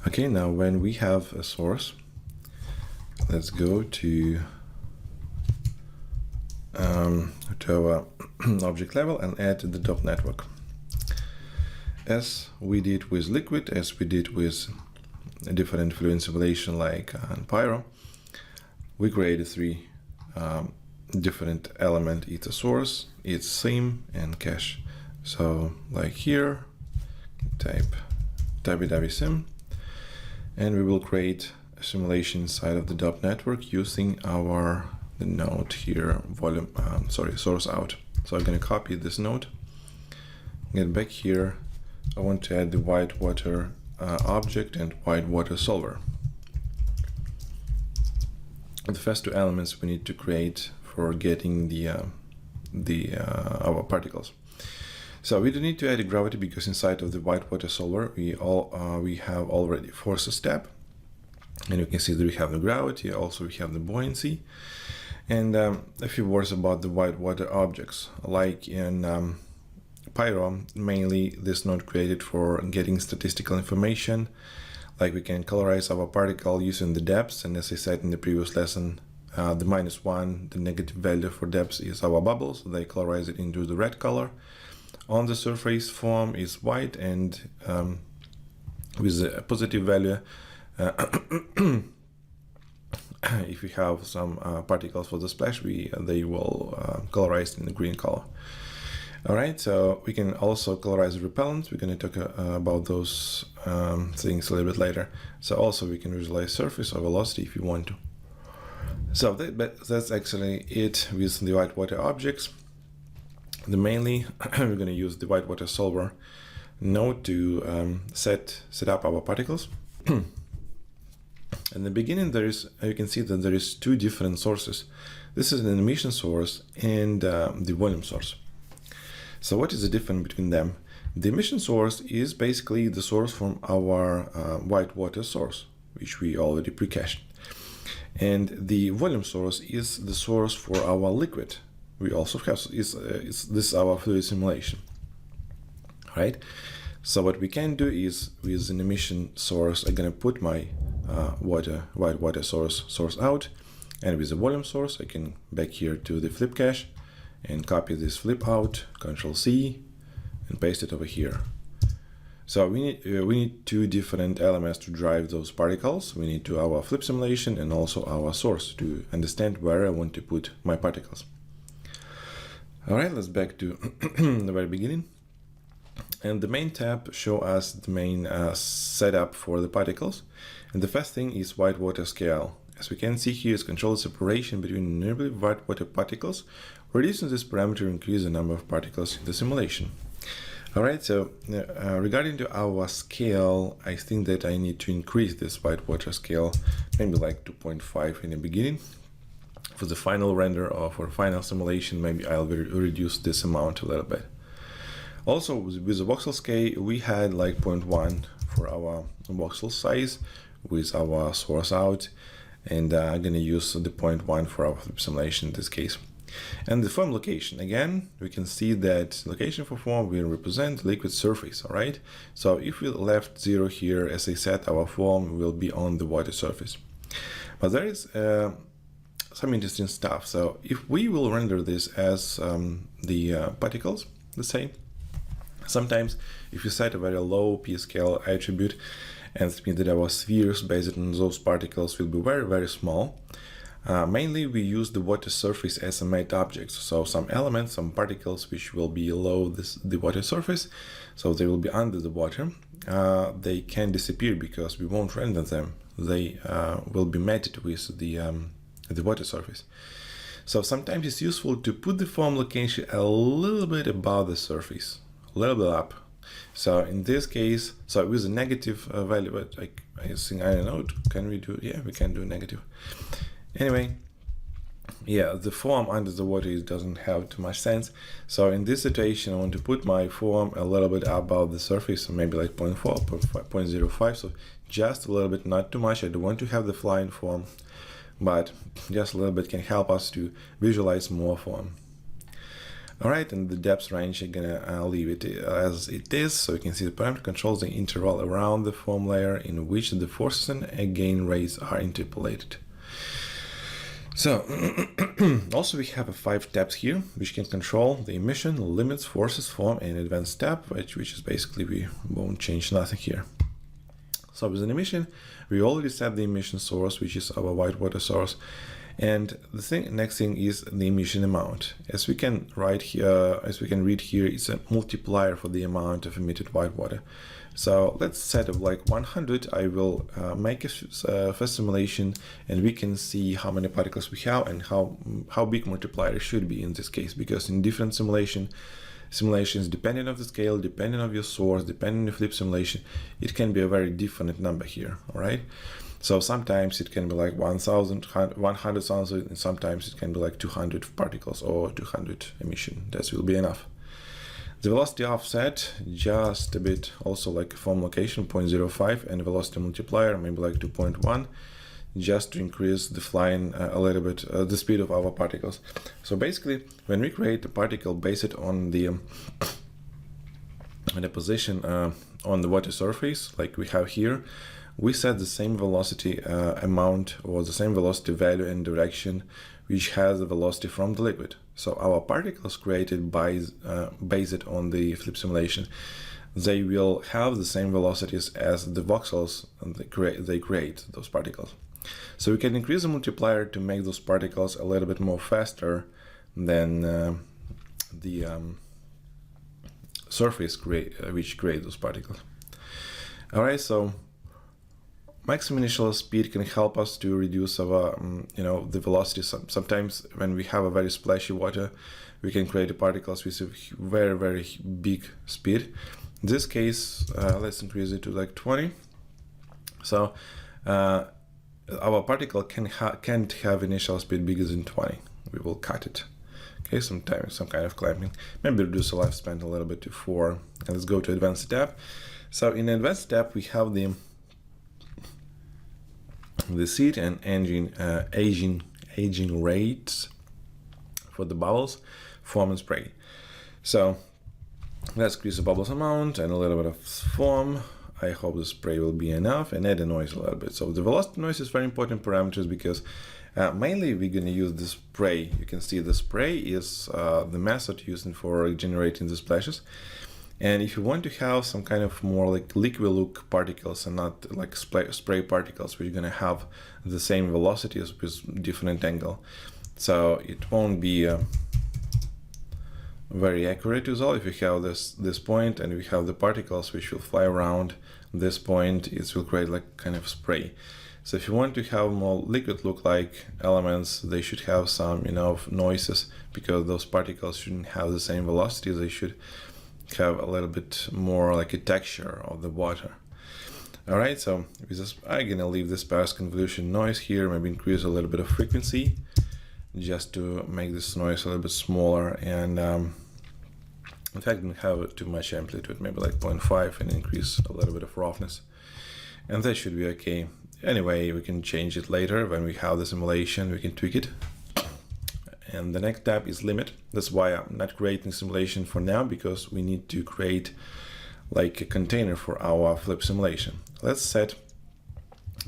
Okay, now when we have a source, let's go to our object level and add the dot network. As we did with liquid, as we did with a different fluid simulation like Pyro, we created three different element. It's a source, it's sim, and cache. So like here, type www.sim, and we will create a simulation inside of the dot network using the node here, source out. So I'm going to copy this node, get back here. I want to add the white water object and white water solver. The first two elements we need to create for getting our particles. So we don't need to add a gravity because inside of the white water solver we have already forces tab, and you can see that we have the gravity, also we have the buoyancy, and a few words about the white water objects. Like in Pyro, mainly this node created for getting statistical information, like we can colorize our particle using the depths, and as I said in the previous lesson, the -1, the negative value for depths, is our bubbles. They colorize it into the red color. On the surface form is white, and with a positive value, if we have some particles for the splash, they will colorize in the green color. All right, so we can also colorize the repellents. We're going to talk about those things a little bit later. So also we can visualize surface or velocity if you want to. So that's actually it with the white water objects. Mainly, we're going to use the white water solver node to set up our particles. In the beginning, you can see that there is two different sources. This is an emission source and the volume source. So what is the difference between them? The emission source is basically the source from our white water source, which we already pre-cached. And the volume source is the source for our liquid. We also have, this is our fluid simulation, right? So what we can do is, with an emission source, I'm gonna put my white water source out, and with the volume source, I can back here to the flip cache and copy this flip out, Ctrl+C, and paste it over here. So we need two different elements to drive those particles. We need our flip simulation and also our source to understand where I want to put my particles. All right, let's back to the very beginning. And the main tab shows us the main setup for the particles. And the first thing is white water scale. As we can see here, is control separation between nearly white water particles. Reducing this parameter increase the number of particles in the simulation. All right, so regarding to our scale, I think that I need to increase this white water scale, maybe like 2.5 in the beginning. For the final render or for final simulation, maybe I'll reduce this amount a little bit. Also, with the voxel scale, we had like 0.1 for our voxel size with our source out, and I'm going to use the 0.1 for our simulation in this case. And the form location, again, we can see that location for form will represent liquid surface, all right? So if we left 0 here, as I said, our form will be on the water surface. But there is some interesting stuff. So if we will render this as the particles, let's say, sometimes if you set a very low p-scale attribute, and it means that our spheres based on those particles will be very, very small. Mainly we use the water surface as a matte object, so some elements, some particles which will be below the water surface, so they will be under the water. They can disappear because we won't render them. They will be matted with the water surface. So sometimes it's useful to put the form location a little bit above the surface, a little bit up. So in this case, so with a negative value, but I think, I don't know, can we do, yeah, we can do negative. Anyway, yeah, the form under the water doesn't have too much sense. So in this situation, I want to put my form a little bit above the surface, so maybe like 0.4, 0.05, so just a little bit, not too much. I don't want to have the flying form, but just a little bit can help us to visualize more form. All right, and the depth range, I'm gonna leave it as it is, so you can see the parameter controls the interval around the foam layer in which the forces and gain rates are interpolated. So also we have 5 tabs here which can control the emission, limits, forces, foam, and advanced tab, which is basically we won't change nothing here. So with an emission, we already set the emission source, which is our white water source. And the next thing is the emission amount. As we can read here, it's a multiplier for the amount of emitted white water. So let's set up like 100. I will make a first simulation, and we can see how many particles we have and how big multiplier should be in this case, because in different simulations, depending on the scale, depending on your source, depending on the flip simulation, it can be a very different number here. All right. So sometimes it can be like 100,000, and sometimes it can be like 200 particles or 200 emission. That will be enough. The velocity offset, just a bit, also like foam location, 0.05, and velocity multiplier, maybe like 2.1, just to increase the flying a little bit, the speed of our particles. So basically, when we create a particle based on the position on the water surface, like we have here, we set the same velocity amount or the same velocity value and direction which has the velocity from the liquid. So our particles created based on the flip simulation, they will have the same velocities as the voxels, and they create those particles. So we can increase the multiplier to make those particles a little bit more faster than the surface which create those particles. All right, so maximum initial speed can help us to reduce our, the velocity. Sometimes when we have a very splashy water, we can create particles with a very, very big speed. In this case, let's increase it to like 20. So our particle can't have initial speed bigger than 20. We will cut it. Okay, sometimes some kind of clamping. Maybe reduce the lifespan a little bit to 4. And let's go to advanced tab. So in advanced tab, we have the seed and aging rates for the bubbles, foam, and spray. So let's increase the bubbles amount and a little bit of foam. I hope the spray will be enough, and add the noise a little bit. So the velocity noise is very important parameters because mainly we're going to use the spray. You can see the spray is the method used for generating the splashes. And if you want to have some kind of more like liquid look particles and not like spray particles, we're going to have the same velocities with different angle. So it won't be a very accurate result. If you have this point and we have the particles which will fly around this point, it will create like kind of spray. So if you want to have more liquid look like elements, they should have some noises, because those particles shouldn't have the same velocity. They should have a little bit more like a texture of the water. All right, so with this, I'm gonna leave this sparse convolution noise here, maybe increase a little bit of frequency just to make this noise a little bit smaller, and in fact don't have too much amplitude, maybe like 0.5, and increase a little bit of roughness, and that should be okay. Anyway, we can change it later when we have the simulation, we can tweak it. And the next tab is limit. That's why I'm not creating simulation for now, because we need to create like a container for our flip simulation. Let's set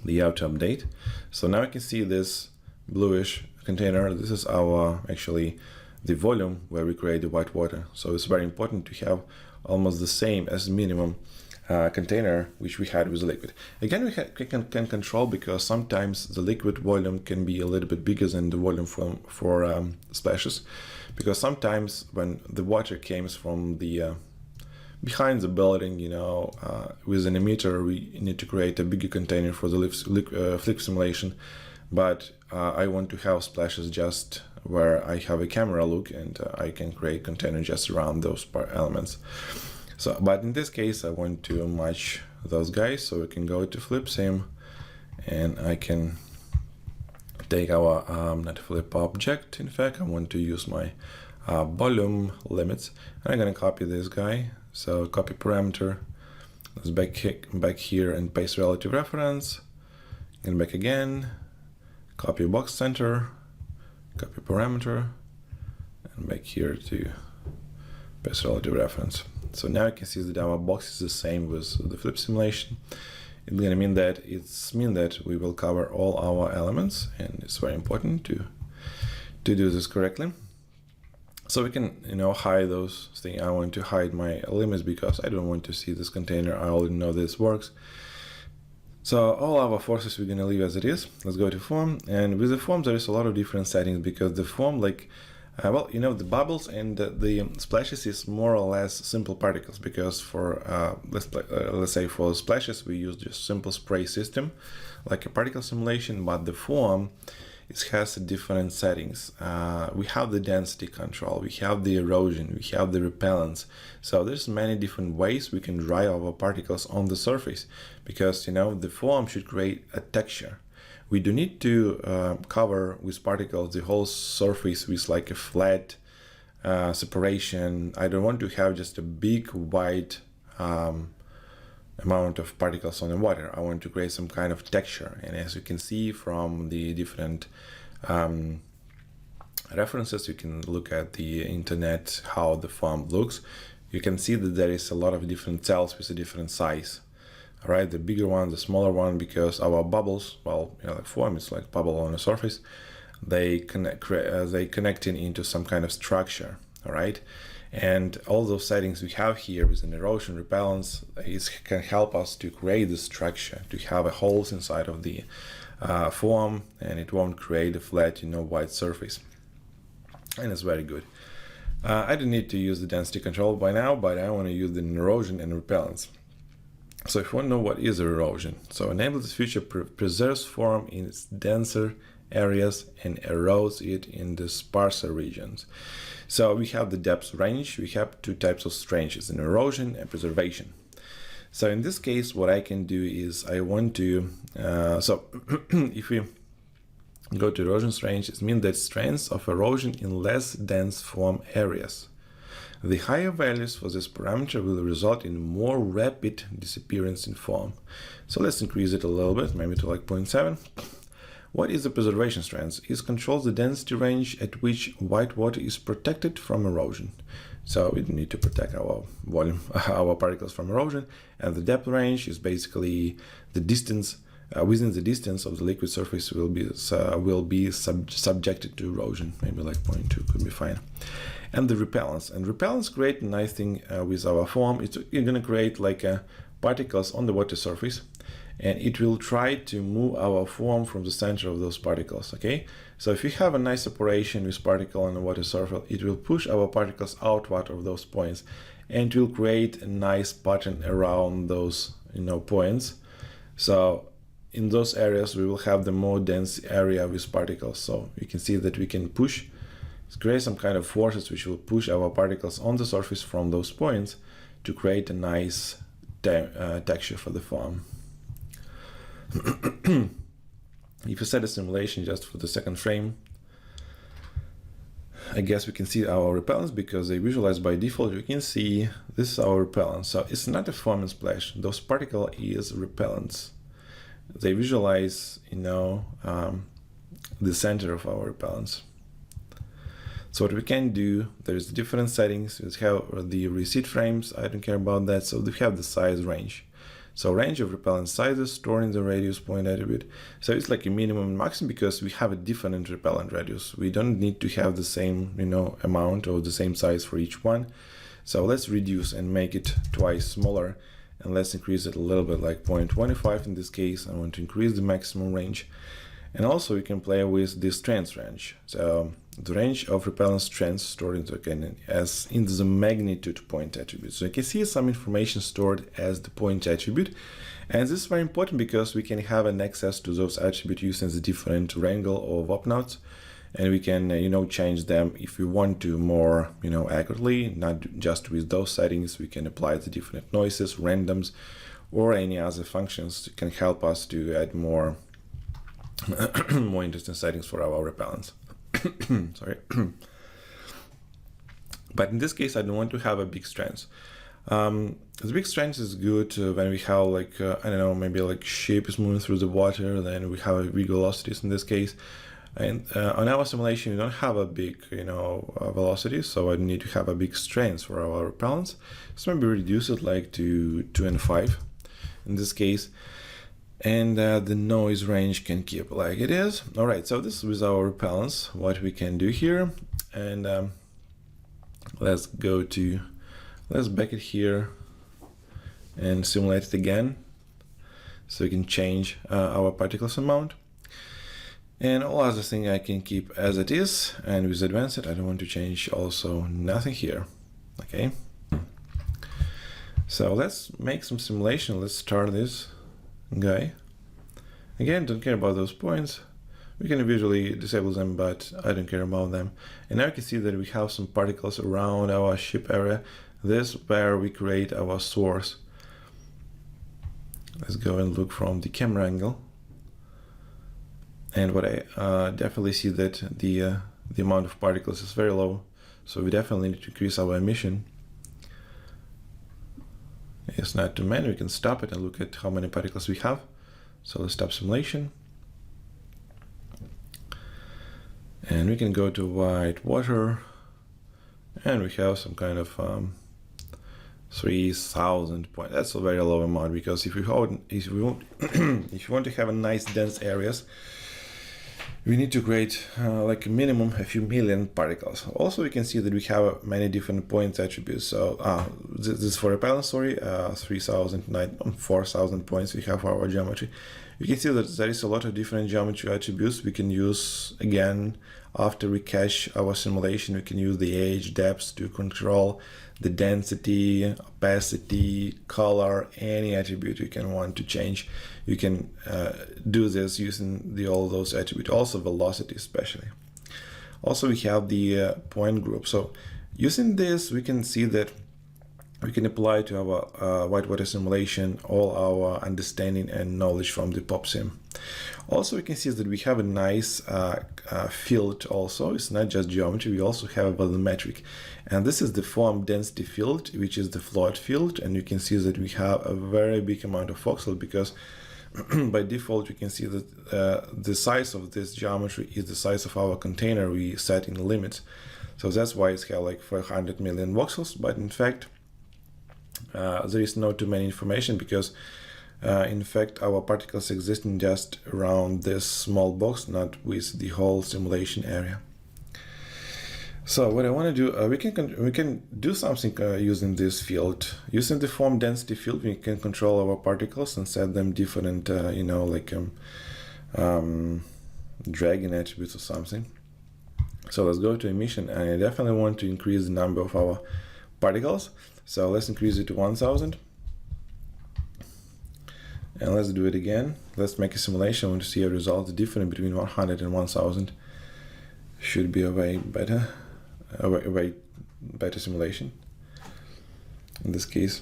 the auto update. So now you can see this bluish container. This is our actually the volume where we create the white water. So it's very important to have almost the same as minimum container which we had with the liquid. Again, we can control, because sometimes the liquid volume can be a little bit bigger than the volume for splashes, because sometimes when the water comes from the behind the building, with an emitter, we need to create a bigger container for the flip simulation, but I want to have splashes just where I have a camera look, and I can create container just around those elements. So, but in this case, I want to match those guys, so we can go to flip sim, and I can take our not flip object. In fact, I want to use my volume limits, and I'm gonna copy this guy. So copy parameter, let's back here and paste relative reference, and back again, copy box center, copy parameter, and back here to best relative reference. So now you can see that our box is the same with the flip simulation. It's gonna mean that we will cover all our elements, and it's very important to do this correctly. So we can, hide those things. I want to hide my limits because I don't want to see this container. I already know this works. So all our forces we're gonna leave as it is. Let's go to form, and with the form there is a lot of different settings because the form, the bubbles and the splashes is more or less simple particles, because for let's say for splashes we use just simple spray system like a particle simulation, but the form, it has different settings. We have the density control, we have the erosion, we have the repellence. So there's many different ways we can dry our particles on the surface, because the form should create a texture. We do need to cover with particles the whole surface with like a flat separation. I don't want to have just a big white amount of particles on the water. I want to create some kind of texture. And as you can see from the different references, you can look at the internet how the form looks. You can see that there is a lot of different cells with a different size. All right, the bigger one, the smaller one, because our bubbles, like form is like bubble on the surface, they connecting into some kind of structure. All right, and all those settings we have here with an erosion, repellence, can help us to create the structure, to have a holes inside of the form, and it won't create a flat, white surface. And it's very good. I don't need to use the density control by now, but I want to use the erosion and repellence. So if you want to know what is erosion, so enable this feature preserves form in its denser areas and erodes it in the sparser regions. So we have the depth range, we have two types of ranges, an erosion and preservation. So in this case, what I can do is I want to, if we go to erosion range, it means that strengths of erosion in less dense form areas. The higher values for this parameter will result in more rapid disappearance in form. So let's increase it a little bit, maybe to like 0.7. What is the preservation strength? It controls the density range at which white water is protected from erosion. So we need to protect our volume, our particles from erosion. And the depth range is basically the distance, within the distance of the liquid surface will be subjected to erosion. Maybe like 0.2 could be fine. And the repellence. And repellence create a nice thing with our form. You're going to create like particles on the water surface, and it will try to move our form from the center of those particles. Okay, so if you have a nice separation with particle on the water surface, it will push our particles outward of those points, and it will create a nice pattern around those points. So in those areas we will have the more dense area with particles. So you can see that we can create some kind of forces which will push our particles on the surface from those points to create a nice texture for the form. If you set a simulation just for the second frame, I guess we can see our repellents because they visualize by default. You can see this is our repellent. So it's not a form and splash. Those particle is repellents. They visualize, the center of our repellents. So what we can do, there's different settings. We have the receipt frames, I don't care about that. So we have the size range. So range of repellent sizes stored in the radius point attribute. So it's like a minimum and maximum because we have a different repellent radius. We don't need to have the same, amount or the same size for each one. So let's reduce and make it twice smaller, and let's increase it a little bit, like 0.25 in this case. I want to increase the maximum range. And also we can play with the strength range. So the range of repellent strength stored as in the magnitude point attribute. So you can see some information stored as the point attribute. And this is very important because we can have an access to those attributes using the different wrangle or opnodes. And we can, change them if we want to more, accurately, not just with those settings. We can apply the different noises, randoms, or any other functions that can help us to add more more interesting settings for our repellents. Sorry. But in this case, I don't want to have a big strength. The big strength is good when we have maybe like ship is moving through the water, then we have big velocities in this case. And on our simulation, we don't have a big, velocity, so I need to have a big strength for our repellents. So maybe reduce it like to 2 and 5 in this case. And the noise range can keep like it is. All right, so this is with our repellents, what we can do here. And let's back it here and simulate it again. So we can change our particles amount. And all other thing I can keep as it is, and with advanced I don't want to change also nothing here. Okay. So let's make some simulation. Let's start this guy. Again, don't care about those points. We can visually disable them, but I don't care about them. And now you can see that we have some particles around our ship area. This is where we create our source. Let's go and look from the camera angle. And what I definitely see that the amount of particles is very low, so we definitely need to increase our emission. It's not too many. We can stop it and look at how many particles we have. So let's stop simulation, and we can go to white water, and we have some kind of 3,000 points. That's a very low amount, because if you want to have a nice dense areas, we need to create like a minimum a few million particles. Also, we can see that we have many different points attributes. So this is for repellent, 4,000 points we have for our geometry. You can see that there is a lot of different geometry attributes we can use. Again, after we cache our simulation, we can use the age, depth to control the density, opacity, color, any attribute you can want to change. You can do this using all those attributes, also velocity especially. Also, we have the point group. So using this, we can see that we can apply to our whitewater simulation all our understanding and knowledge from the PopSim. Also, we can see that we have a nice field also. It's not just geometry, we also have a volumetric. And this is the form density field, which is the float field. And you can see that we have a very big amount of voxel, because by default, you can see that the size of this geometry is the size of our container we set in the limits. So that's why it's got like 400 million voxels. But in fact, there is not too many information, because in fact our particles exist in just around this small box, not with the whole simulation area. So what I want to do, we can do something using this field. Using the form density field, we can control our particles and set them different, dragging attributes or something. So let's go to emission, and I definitely want to increase the number of our particles. So let's increase it to 1,000. And let's do it again. Let's make a simulation. I want to see a result. The difference between 100 and 1,000 should be a way better simulation in this case.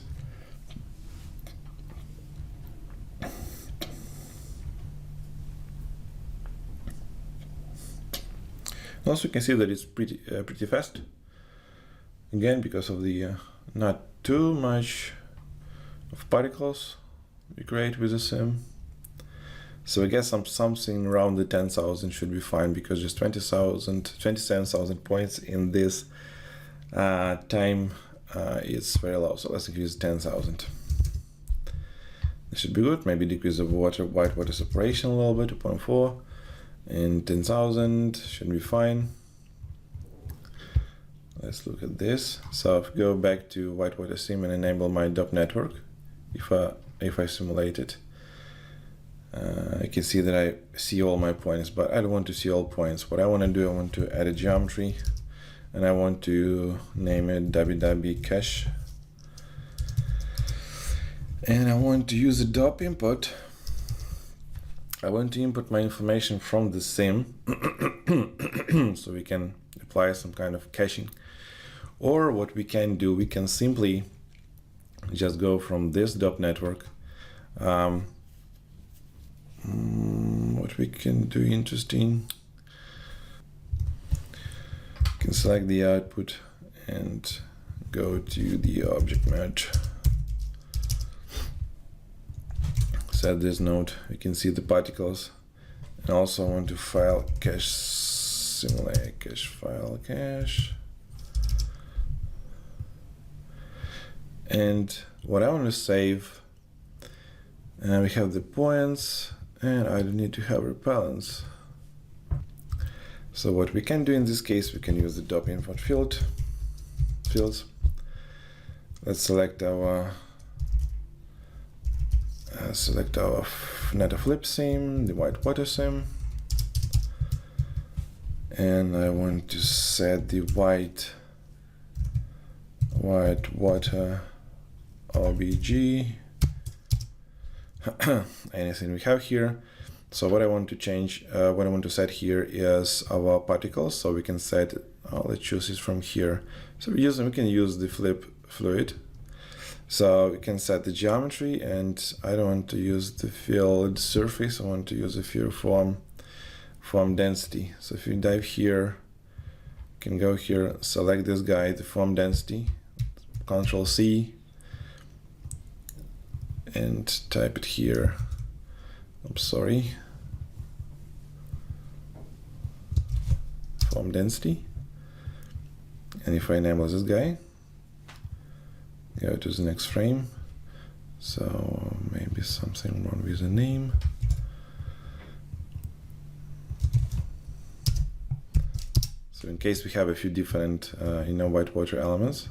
Also, you can see that it's pretty fast. Again, because of the not too much of particles we create with the sim. So I guess something around the 10,000 should be fine, because just 27,000 points in this time is very low. So let's increase 10,000. This should be good. Maybe decrease the white water separation a little bit, 2.4, and 10,000 should be fine. Let's look at this. So if I go back to whitewater sim and enable my DOP network, if I simulate it, I can see that I see all my points, but I don't want to see all points. What I want to do, I want to add a geometry, and I want to name it www cache, and I want to use a DOP input. I want to input my information from the sim so we can apply some kind of caching. Or what we can do, we can simply just go from this DOP network. What we can do interesting, we can select the output and go to the object merge. Set this node, we can see the particles And also I want to file cache simulate cache file cache. And what I want to save, we have the points, and I don't need to have repellents. So what we can do in this case, we can use the dop input fields. Let's select our NetFlip sim, the white water sim, and I want to set the white water OBG, anything we have here. So what I want to change, what I want to set here is our particles. So we can set, let's choose it from here. So we can use the flip fluid. So we can set the geometry, and I don't want to use the field surface. I want to use a field form density. So if you dive here, you can go here, select this guy, the form density, Control C, and type it here. Oops, sorry. Form density. And if I enable this guy, go to the next frame. So maybe something wrong with the name. So in case we have a few different, white water elements.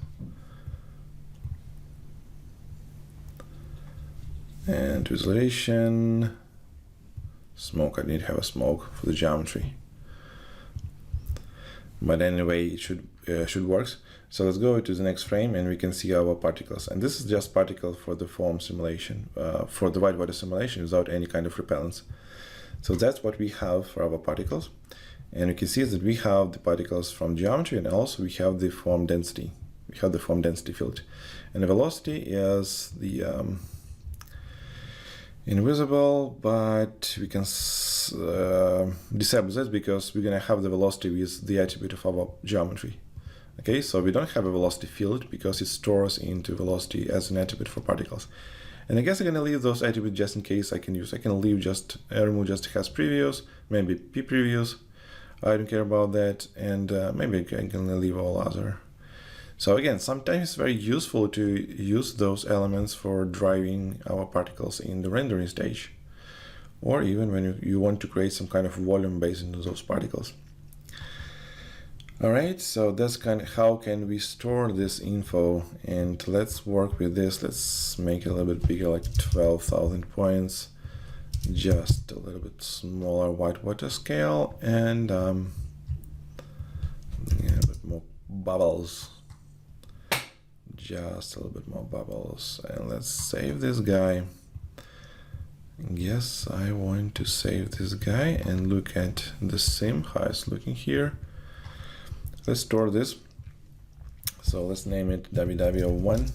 And visualization, smoke, I need to have a smoke for the geometry. But anyway, it should work. So let's go to the next frame, and we can see our particles. And this is just particle for the form simulation, for the white water simulation without any kind of repellents. So that's what we have for our particles. And you can see that we have the particles from geometry, and also we have the form density. We have the form density field. And the velocity is the invisible, but we can disable this because we're going to have the velocity with the attribute of our geometry. Okay, so we don't have a velocity field because it stores into velocity as an attribute for particles. And I guess I'm going to leave those attributes just in case I can use. I can leave remove just has previews, maybe p previews. I don't care about that, and maybe I can leave all other. So again, sometimes it's very useful to use those elements for driving our particles in the rendering stage, or even when you want to create some kind of volume based on those particles. All right, so that's kind of how can we store this info, and let's work with this. Let's make it a little bit bigger, like 12,000 points, just a little bit smaller white water scale, and a bit more bubbles. Just a little bit more bubbles, and let's save this guy. Yes, I want to save this guy and look at the sim, how it's looking here. Let's store this. So let's name it ww1.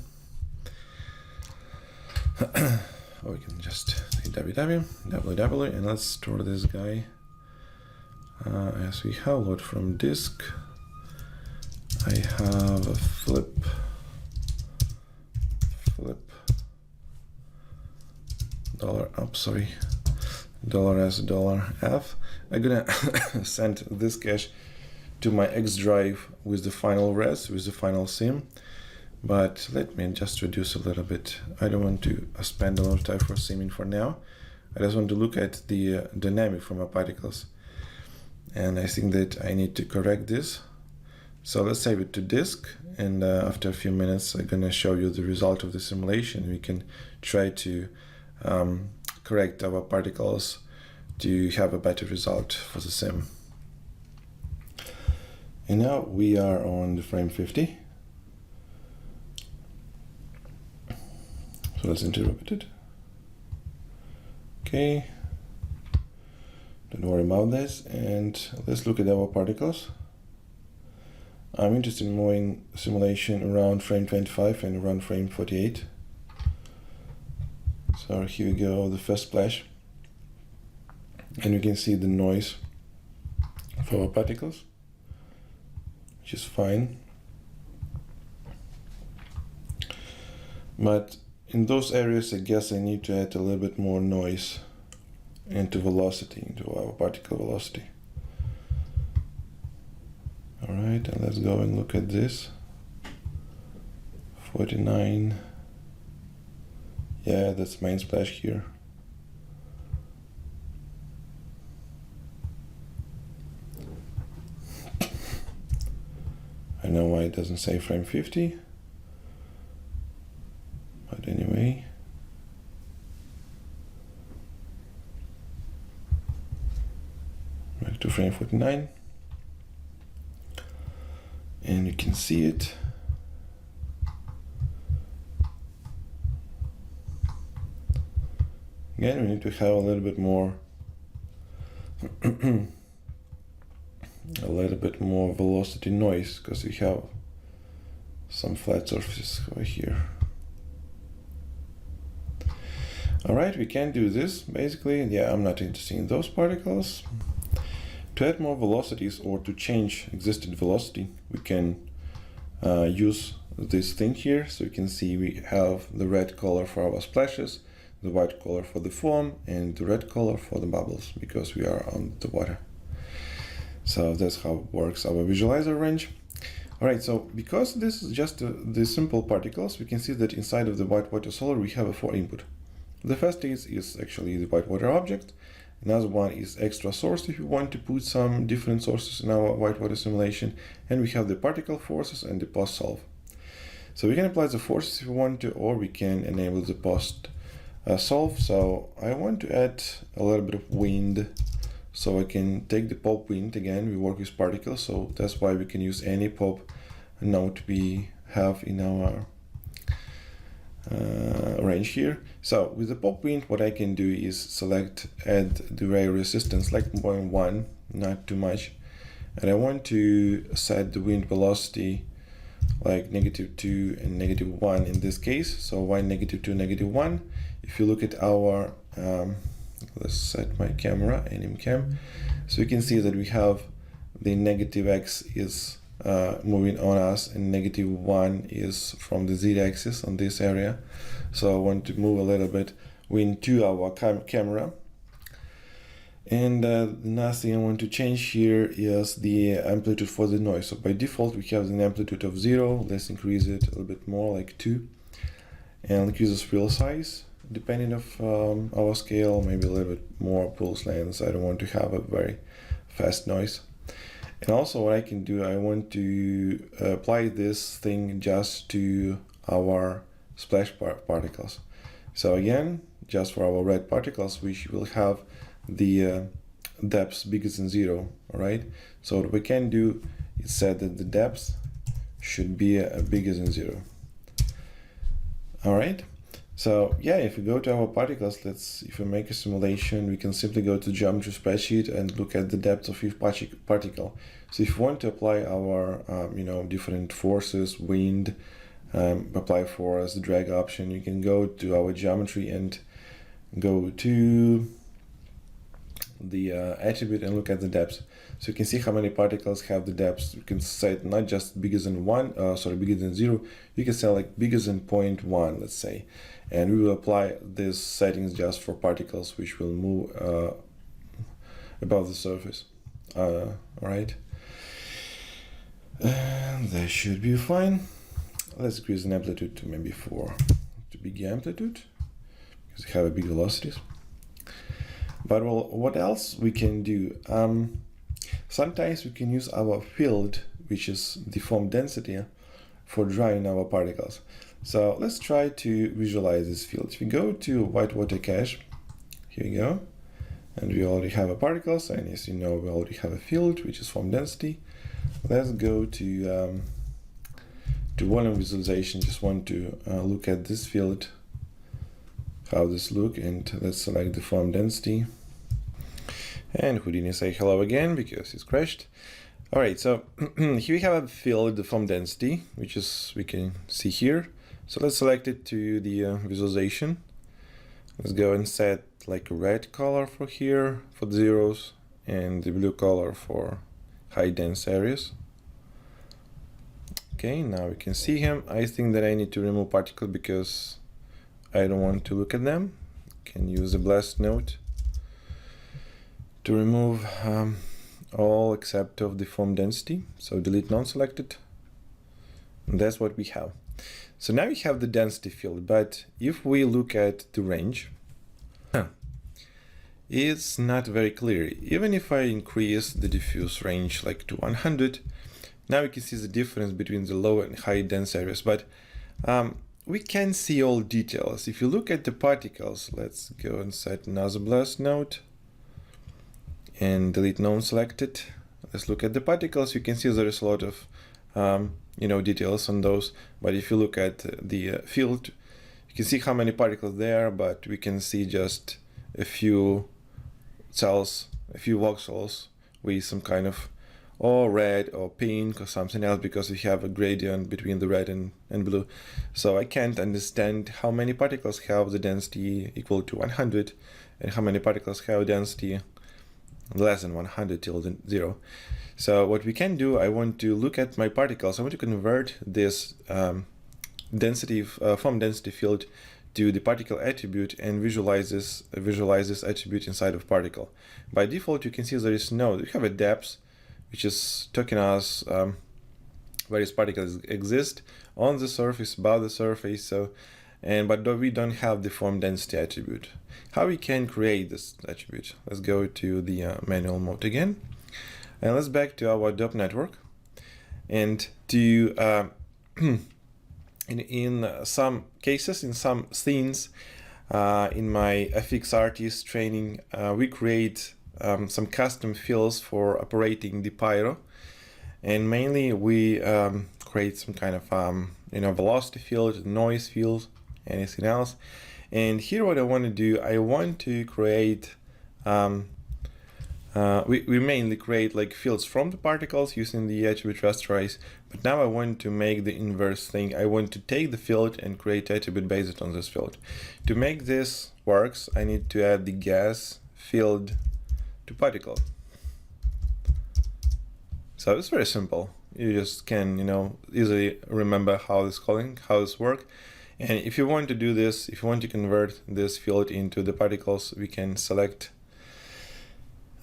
Or we can just say ww, and let's store this guy as we have load from disk. I have a flip $$S$F. I'm gonna send this cache to my X drive with the final res, with the final sim. But let me just reduce a little bit. I don't want to spend a lot of time for simming for now. I just want to look at the dynamic from my particles. And I think that I need to correct this. So let's save it to disk, and after a few minutes I'm gonna show you the result of the simulation. We can try to correct our particles to have a better result for the sim. And now we are on the frame 50. So let's interrupt it. Okay. Don't worry about this, and let's look at our particles. I'm interested in moving simulation around frame 25 and around frame 48. So here we go, the first splash. And you can see the noise of our particles, which is fine. But in those areas, I guess I need to add a little bit more noise into velocity, into our particle velocity. All right, and let's go and look at this. 49. Yeah, that's main splash here. I know why it doesn't say frame 50, but anyway. Back to frame 49. And you can see it. Again, we need to have a little bit more velocity noise, because we have some flat surfaces over here. All right, we can do this basically. Yeah, I'm not interested in those particles. To add more velocities or to change existing velocity, we can use this thing here. So you can see we have the red color for our splashes, the white color for the foam, and the red color for the bubbles, because we are on the water. So that's how it works our visualizer range. All right, so because this is just the simple particles, we can see that inside of the whitewater solver we have a 4 input. The first is actually the whitewater object. Another one is extra source if you want to put some different sources in our whitewater simulation. And we have the particle forces and the post solve. So we can apply the forces if we want to, or we can enable the post solve. So I want to add a little bit of wind. So I can take the pop wind again. We work with particles, so that's why we can use any pop node we have in our range here. So with the pop wind, what I can do is select add the ray resistance like 0.1, not too much, and I want to set the wind velocity like -2 and -1 in this case. So why -2, -1? If you look at our let's set my camera, anim cam, so you can see that we have the -x is moving on us, and -1 is from the z-axis on this area. So I want to move a little bit wind to our camera. And the last thing I want to change here is the amplitude for the noise. So by default we have an amplitude of 0. Let's increase it a little bit more, like 2, and increase the swirl size depending of our scale, maybe a little bit more pulse length. I don't want to have a very fast noise. And also what I can do, I want to apply this thing just to our splash particles. So again, just for our red particles, we will have the depths bigger than 0, all right? So what we can do is set that the depth should be bigger than 0. All right, so yeah, if we go to our particles, if we make a simulation, we can simply go to geometry spreadsheet and look at the depth of each particle. So if we want to apply our different forces, wind, apply force, drag option, you can go to our geometry and go to the attribute and look at the depth. So you can see how many particles have the depth. You can set not just bigger than bigger than 0. You can set like bigger than 0.1, let's say. And we will apply these settings just for particles which will move above the surface. All right. And that should be fine. Let's increase the amplitude to maybe 4 to big amplitude, because we have a big velocities. But well, what else we can do? Sometimes we can use our field, which is the foam density, for drying our particles. So let's try to visualize this field. If we go to whitewater cache, here we go, and we already have a particles, and as you know, we already have a field, which is foam density. Let's go to volume visualization. Just want to look at this field, how this look, and let's select the foam density. And Houdini say hello again because he's crashed. All right, so here we have a field, the foam density, which is we can see here. So let's select it to the visualization. Let's go and set like a red color for here for the zeros, and the blue color for high dense areas. Okay, now we can see him. I think that I need to remove particle because I don't want to look at them. Can use a blast node to remove all except of the form density. So delete non-selected. And that's what we have. So now we have the density field, but if we look at the range, it's not very clear. Even if I increase the diffuse range like to 100, now we can see the difference between the low and high dense areas, but we can see all details. If you look at the particles, let's go and set another blast node and delete non-selected. Let's look at the particles. You can see there is a lot of details on those, but if you look at the field, you can see how many particles there are, but we can see just a few cells, a few voxels with some kind of or red or pink or something else, because we have a gradient between the red and blue. So I can't understand how many particles have the density equal to 100 and how many particles have density less than 100 till 0. So what we can do, I want to look at my particles. I want to convert this form density field to the particle attribute and visualize this attribute inside of particle. By default, you can see there is we have a depth, which is telling us various particles exist on the surface, above the surface. But we don't have the form density attribute. How we can create this attribute? Let's go to the manual mode again, and let's back to our DOP network. And to in some cases, in some scenes, in my FX artist training, we create some custom fields for operating the pyro, and mainly we create some kind of velocity field, noise field, anything else. And here what I want to do, I want to create we mainly create like fields from the particles using the attribute rasterize, but now I want to make the inverse thing. I want to take the field and create attribute based on this field. To make this works, I need to add the gas field to particle. So it's very simple. You just can easily remember how this works. And if you want to do this, if you want to convert this field into the particles, we can select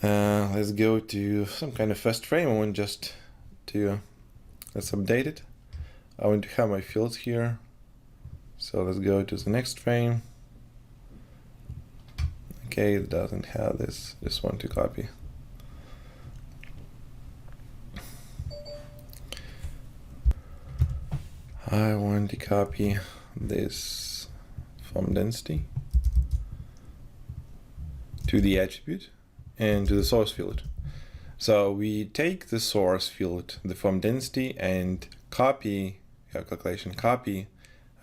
let's go to some kind of first frame. I want let's update it. I want to have my fields here. So let's go to the next frame. Okay, it doesn't have this. Just want to copy. I want to copy this form density to the attribute and to the source field. So we take the source field, the form density, and copy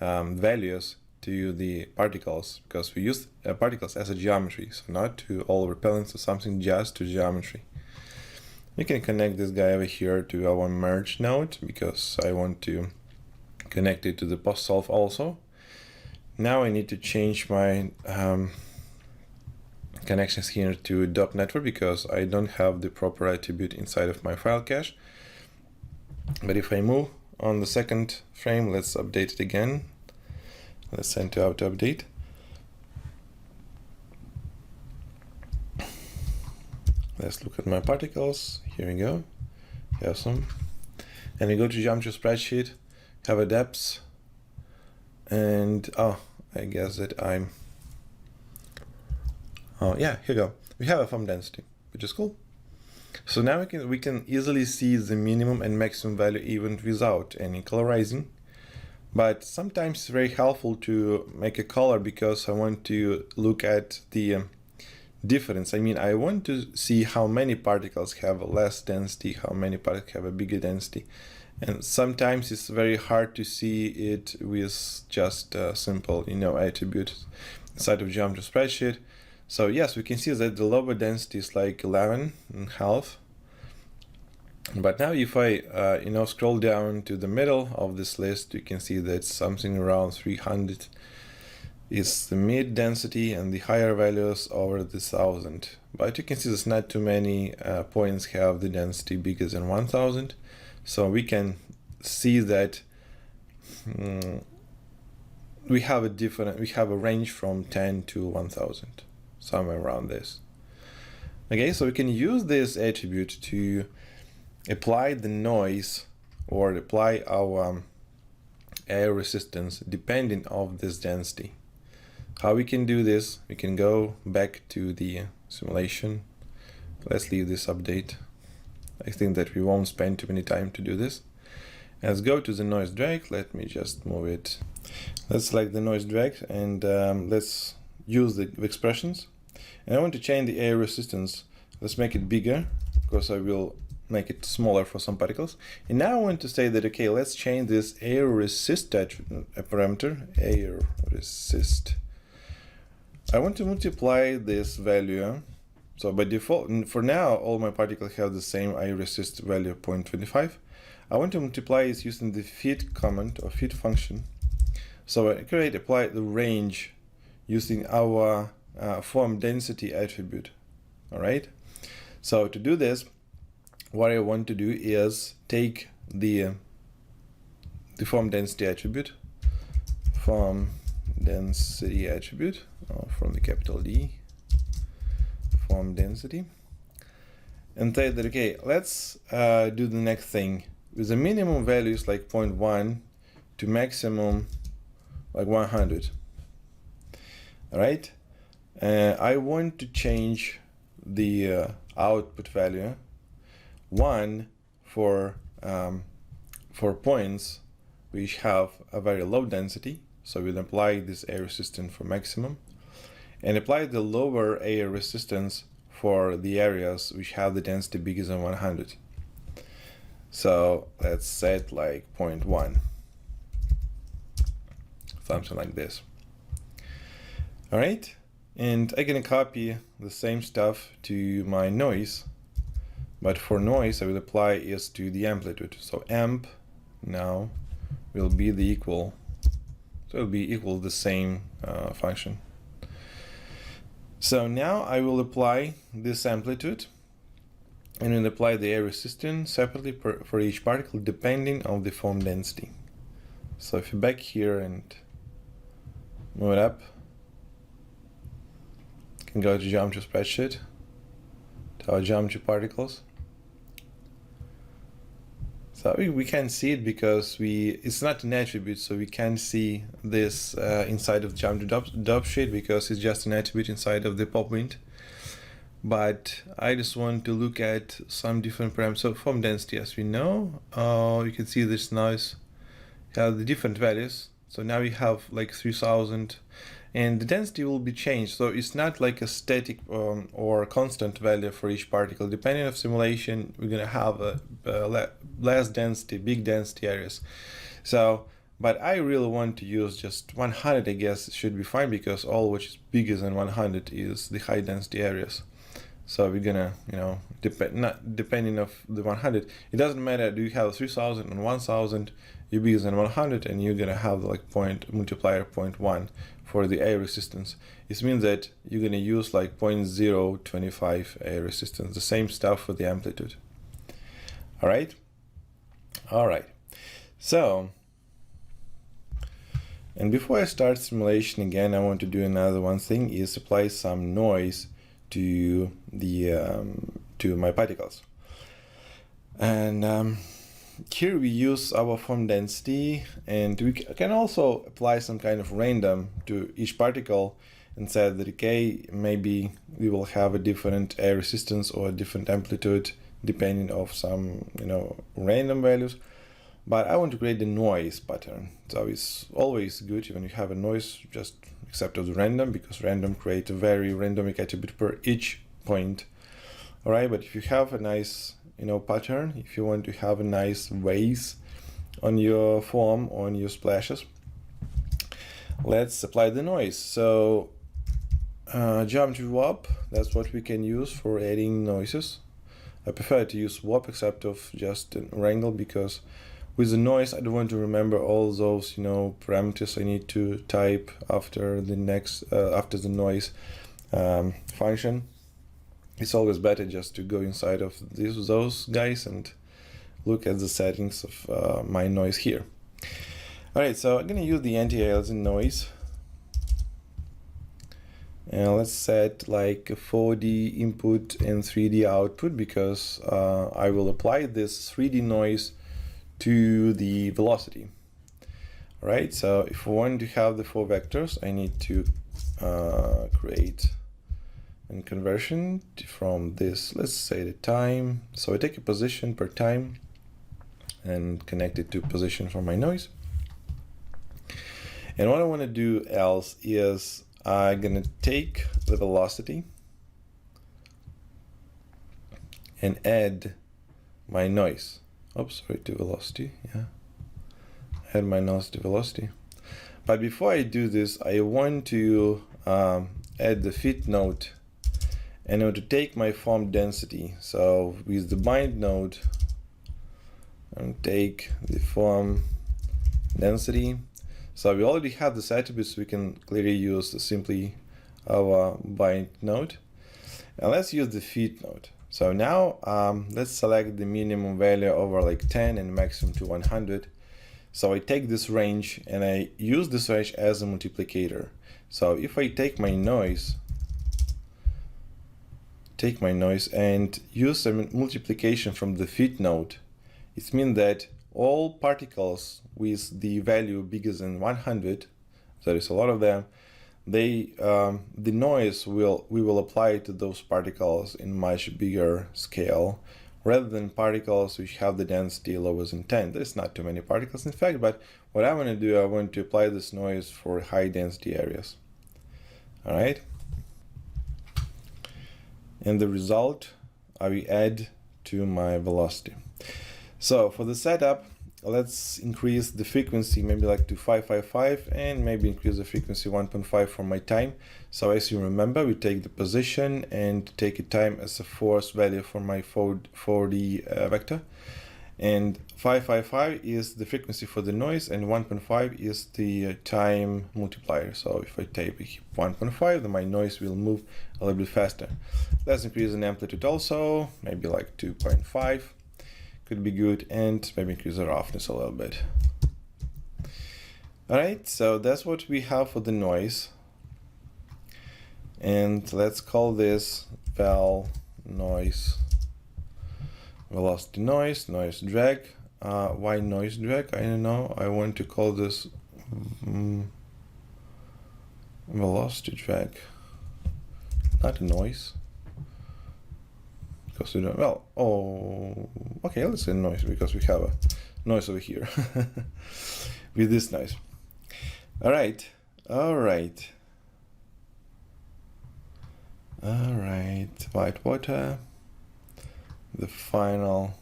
values to the particles, because we use particles as a geometry, so not to all repellents or something, just to geometry. We can connect this guy over here to our merge node, because I want to connect it to the post solve also. Now I need to change my connections here to DOP network, because I don't have the proper attribute inside of my file cache. But if I move on the second frame, let's update it again. Let's send to auto update. Let's look at my particles. Here we go. Have some. And we go to geometry spreadsheet, have a depth, and I guess that here we go. We have a form density, which is cool. So now we can easily see the minimum and maximum value even without any colorizing. But sometimes it's very helpful to make a color, because I want to look at the difference. I mean, I want to see how many particles have a less density, how many particles have a bigger density. And sometimes it's very hard to see it with just a simple, attribute inside of geometry spreadsheet. So yes, we can see that the lower density is like 11.5. But now if I, scroll down to the middle of this list, you can see that something around 300 is the mid density, and the higher values over the 1000. But you can see there's not too many points have the density bigger than 1000. So we can see that we have a range from 10 to 1000, somewhere around this. Okay, so we can use this attribute to apply the noise or apply our air resistance depending on this density. How we can do this? We can go back to the simulation. Let's leave this update. I think that we won't spend too many time to do this. Let's go to the noise drag. Let me just move it. Let's select the noise drag and let's use the expressions. And I want to change the air resistance. Let's make it bigger because I will make it smaller for some particles. And now I want to say that, okay, let's change this air resist parameter, air resist. I want to multiply this value. So by default, for now, all my particles have the same air resist value of 0.25. I want to multiply it using the fit command or fit function. So I apply the range using our form density attribute. All right. So to do this, what I want to do is take the form density attribute, form density attribute from the capital D, form density, and say that, okay, let's do the next thing with the minimum values like 0.1 to maximum like 100. All right. I want to change the output value 1 for points which have a very low density, so we'll apply this air resistance for maximum, and apply the lower air resistance for the areas which have the density bigger than 100. So let's set like 0.1, something like this. All right, and I'm gonna copy the same stuff to my noise. But for noise, I will apply is to the amplitude. So amp now will be the equal. So it will be equal to the same function. So now I will apply this amplitude and will apply the air resistance separately for each particle depending on the form density. So if you back here and move it up, you can go to geometry spreadsheet, to our geometry particles. So we can't see it because it's not an attribute, so we can't see this inside of the geometry dop sheet because it's just an attribute inside of the pop wind. But I just want to look at some different parameters. So form density, as we know, you can see this noise have the different values. So now we have like 3000, and the density will be changed. So it's not like a static or constant value for each particle. Depending on simulation, we're gonna have a less density, big density areas. So, but I really want to use just 100. I guess it should be fine because all which is bigger than 100 is the high density areas. So we're gonna, not depending of the 100. It doesn't matter. Do you have 3000 and 1000? You're bigger than 100, and you're gonna have like multiplier 0.1 for the air resistance. It means that you're gonna use like 0.025 air resistance. The same stuff for the amplitude. All right. All right. So, and before I start simulation again, I want to do another one thing is apply some noise to the to my particles. And here we use our form density, and we can also apply some kind of random to each particle and say that, okay, maybe we will have a different air resistance or a different amplitude depending of some random values. But I want to create the noise pattern. So it's always good when you have a noise, just accept as random, because random create a very randomic attribute per each point. All right, but if you have a nice pattern, if you want to have a nice waves on your form, on your splashes, let's apply the noise. So geometry warp, that's what we can use for adding noises. I prefer to use warp except of just an wrangle, because with the noise I don't want to remember all those parameters I need to type after the next after the noise function. It's always better just to go inside of those guys and look at the settings of my noise here. All right, so I'm gonna use the anti-aliasing noise, And let's set like a 4D input and 3D output, because I will apply this 3D noise to the velocity. All right, so if I want to have the 4 vectors, I need to create a conversion from this, let's say the time. So I take a position per time and connect it to position for my noise. And what I want to do else is I'm going to take the velocity and add my noise. Oops, sorry, to velocity, yeah. Add my noise to velocity. But before I do this, I want to add the fit node, and I want to take my form density. So with the bind node, and take the form density. So we already have this attribute, so we can clearly use simply our bind node. And let's use the fit node. So now let's select the minimum value over like 10 and maximum to 100. So I take this range and I use this range as a multiplicator. So if I take my noise and use a multiplication from the fit node, it means that all particles with the value bigger than 100, there is a lot of them, the noise we will apply to those particles in much bigger scale, rather than particles which have the density lower than 10. There's not too many particles in fact, but what I want to do, I want to apply this noise for high density areas. All right. And the result I will add to my velocity. So for the setup, let's increase the frequency maybe like to 555, and maybe increase the frequency 1.5 for my time. So as you remember, we take the position and take a time as a force value for my 4D vector. And 555 is the frequency for the noise, and 1.5 is the time multiplier. So if I take 1.5, then my noise will move a little bit faster. Let's increase the amplitude also, maybe like 2.5. Could be good, and maybe increase the roughness a little bit. All right, so that's what we have for the noise. And let's call this val noise, velocity noise, noise drag. Why noise drag? I don't know. I want to call this velocity drag, not a noise. Because we don't, well, oh, okay, let's say noise, because we have a noise over here with this noise. All right, white water, the final.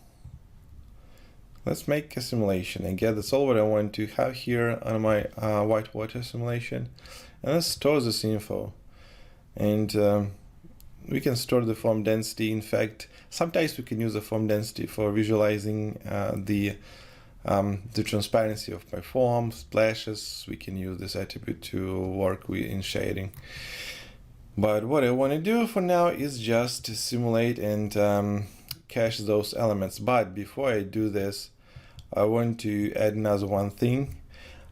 Let's make a simulation. Again, that's all what I want to have here on my white water simulation. And let's store this info. And we can store the form density. In fact, sometimes we can use the form density for visualizing the transparency of my form, splashes. We can use this attribute to work with in shading. But what I want to do for now is just to simulate and cache those elements. But before I do this, I want to add another one thing.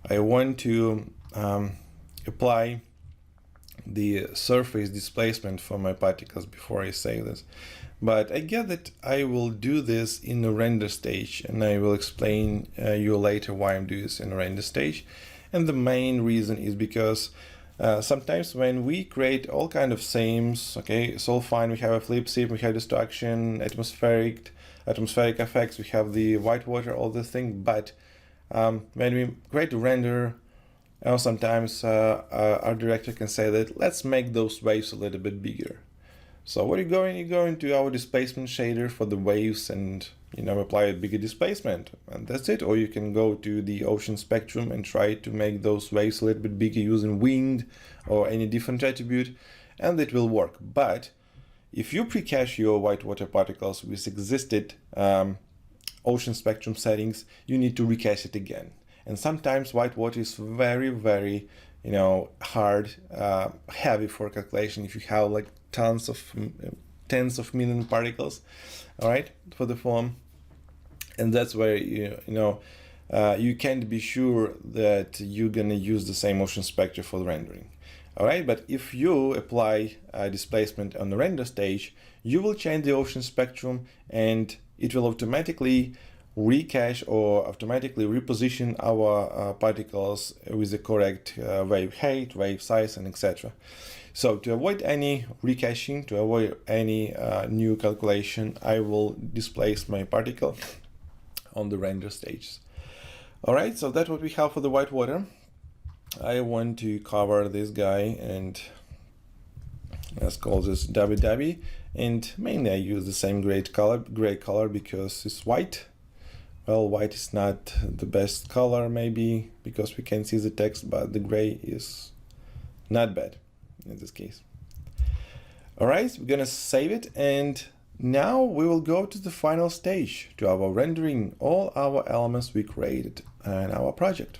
I want to apply the surface displacement for my particles before I say this. But I get that I will do this in the render stage, and I will explain you later why I'm doing this in the render stage. And the main reason is because sometimes when we create all kind of seams, okay, it's all fine. We have a flip seam, we have destruction, atmospheric effects, we have the white water, all this thing. But when we create a render, sometimes our director can say that let's make those waves a little bit bigger. So what you're going to our displacement shader for the waves and apply a bigger displacement, and that's it. Or you can go to the ocean spectrum and try to make those waves a little bit bigger using wind or any different attribute, and it will work. But if you pre-cache your white water particles with existed ocean spectrum settings, you need to recache it again. And sometimes white water is very, very, hard, heavy for calculation if you have like tens of million particles, all right, for the form. And that's where, you can't be sure that you're gonna use the same ocean spectrum for the rendering. All right, but if you apply displacement on the render stage, you will change the ocean spectrum and it will automatically recache or automatically reposition our particles with the correct wave height, wave size, and etc. So to avoid any recaching, to avoid any new calculation, I will displace my particle on the render stage. All right, so that's what we have for the white water. I want to cover this guy and let's call this Dabby, and mainly I use the same gray color because it's white. Well, white is not the best color maybe because we can see the text, but the gray is not bad in this case. All right, we're gonna save it, and now we will go to the final stage, to our rendering all our elements we created in our project.